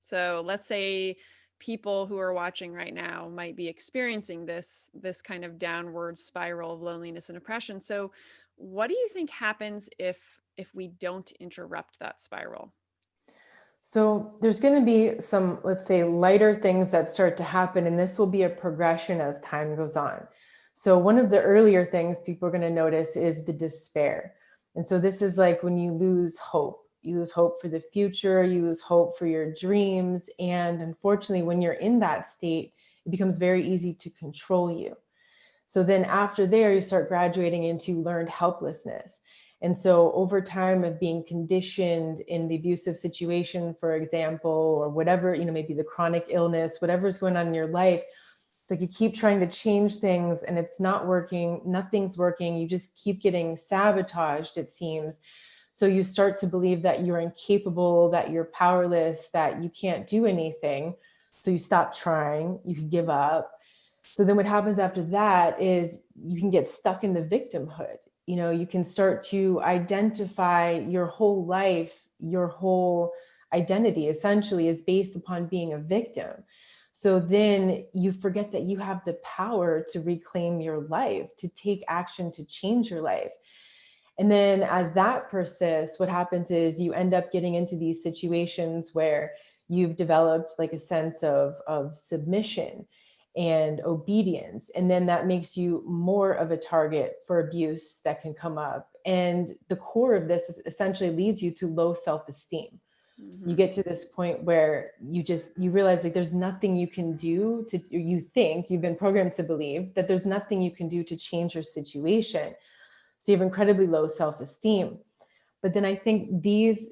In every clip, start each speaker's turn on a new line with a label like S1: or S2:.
S1: So let's say people who are watching right now might be experiencing this kind of downward spiral of loneliness and depression. So what do you think happens if we don't interrupt that spiral?
S2: So there's going to be some, let's say, lighter things that start to happen, and this will be a progression as time goes on. So one of the earlier things people are going to notice is the despair. And so this is like when you lose hope. You lose hope for the future, you lose hope for your dreams. And unfortunately, when you're in that state, it becomes very easy to control you. So then after there, you start graduating into learned helplessness. And so over time of being conditioned in the abusive situation, for example, or whatever, maybe the chronic illness, whatever's going on in your life, it's like you keep trying to change things and it's not working, nothing's working. You just keep getting sabotaged, it seems. So you start to believe that you're incapable, that you're powerless, that you can't do anything. So you stop trying, you can give up. So then what happens after that is you can get stuck in the victimhood. You can start to identify your whole life, your whole identity essentially is based upon being a victim. So then you forget that you have the power to reclaim your life, to take action, to change your life. And then as that persists, what happens is you end up getting into these situations where you've developed like a sense of submission and obedience. And then that makes you more of a target for abuse that can come up. And the core of this essentially leads you to low self-esteem. You
S1: Hmm.
S2: get to this point where you realize like there's nothing you can do to, or you think you've been programmed to believe that there's nothing you can do to change your situation. So you have incredibly low self-esteem. But then I think these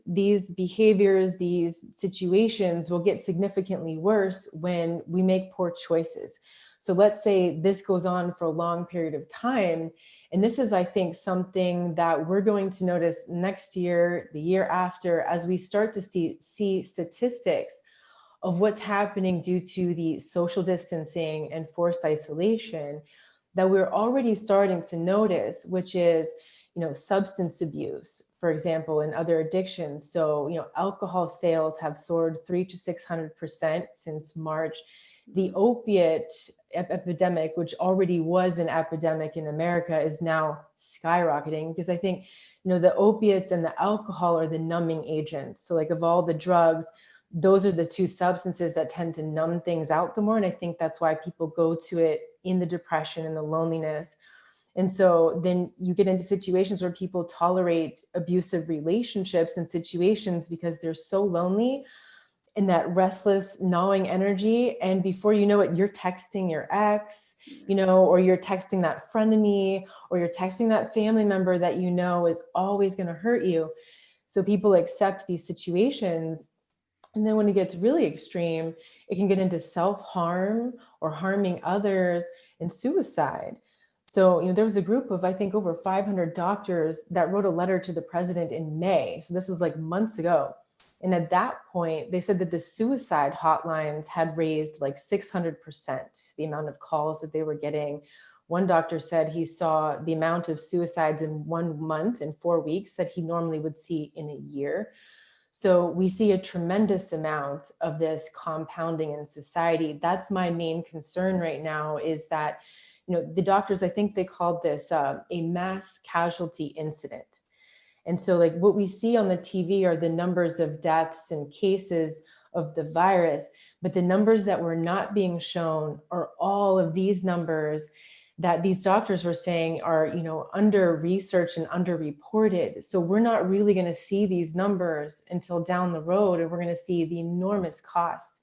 S2: behaviors, these situations will get significantly worse when we make poor choices. So let's say this goes on for a long period of time. And this is, I think, something that we're going to notice next year, the year after, as we start to see statistics of what's happening due to the social distancing and forced isolation that we're already starting to notice, which is, substance abuse, for example, and other addictions. So, alcohol sales have soared 300 to 600% since March. The opiate epidemic, which already was an epidemic in America, is now skyrocketing because I think, the opiates and the alcohol are the numbing agents. So like of all the drugs, those are the two substances that tend to numb things out the more. And I think that's why people go to it in the depression and the loneliness. And so then you get into situations where people tolerate abusive relationships and situations because they're so lonely in that restless, gnawing energy. And before you know it, you're texting your ex, or you're texting that frenemy, or you're texting that family member that is always going to hurt you. So people accept these situations, and then when it gets really extreme, it can get into self-harm or harming others and suicide. So, there was a group of, I think, over 500 doctors that wrote a letter to the president in May. So this was like months ago. And at that point, they said that the suicide hotlines had raised like 600% the amount of calls that they were getting. One doctor said he saw the amount of suicides in 1 month, in 4 weeks, that he normally would see in a year. So we see a tremendous amount of this compounding in society. That's my main concern right now, is that, the doctors, I think they called this a mass casualty incident. And so like what we see on the TV are the numbers of deaths and cases of the virus, but the numbers that were not being shown are all of these numbers that these doctors were saying are, under researched and underreported. So we're not really going to see these numbers until down the road, and we're going to see the enormous cost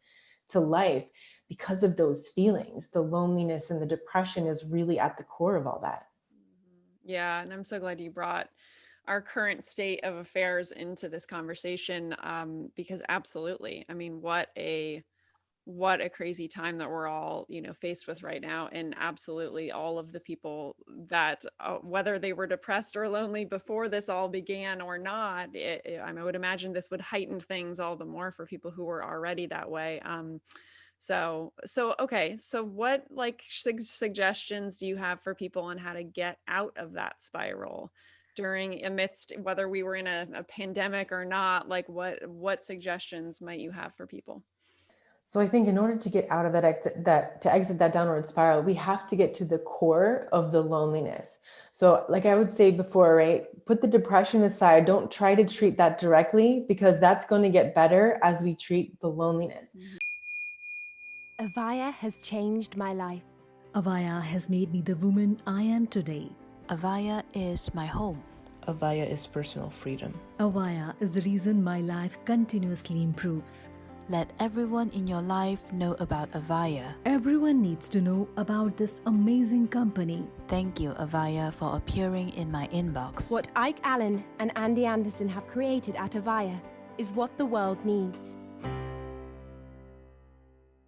S2: to life because of those feelings. The loneliness and the depression is really at the core of all that.
S1: Yeah, and I'm so glad you brought our current state of affairs into this conversation, because absolutely, I mean, what a crazy time that we're all faced with right now. And absolutely all of the people that whether they were depressed or lonely before this all began or not, I would imagine this would heighten things all the more for people who were already that way. So okay, so what like suggestions do you have for people on how to get out of that spiral during amidst whether we were in a pandemic or not? Like what suggestions might you have for people?
S2: So I think in order to get out of to exit that downward spiral, we have to get to the core of the loneliness. So like I would say before, right? Put the depression aside. Don't try to treat that directly, because that's going to get better as we treat the loneliness.
S3: AVAIYA has changed my life.
S4: AVAIYA has made me the woman I am today.
S5: AVAIYA is my home.
S6: AVAIYA is personal freedom.
S4: AVAIYA is the reason my life continuously improves.
S5: Let everyone in your life know about AVAIYA.
S4: Everyone needs to know about this amazing company.
S5: Thank you, AVAIYA, for appearing in my inbox.
S3: What ALLEN and Ande Anderson have created at AVAIYA is what the world needs.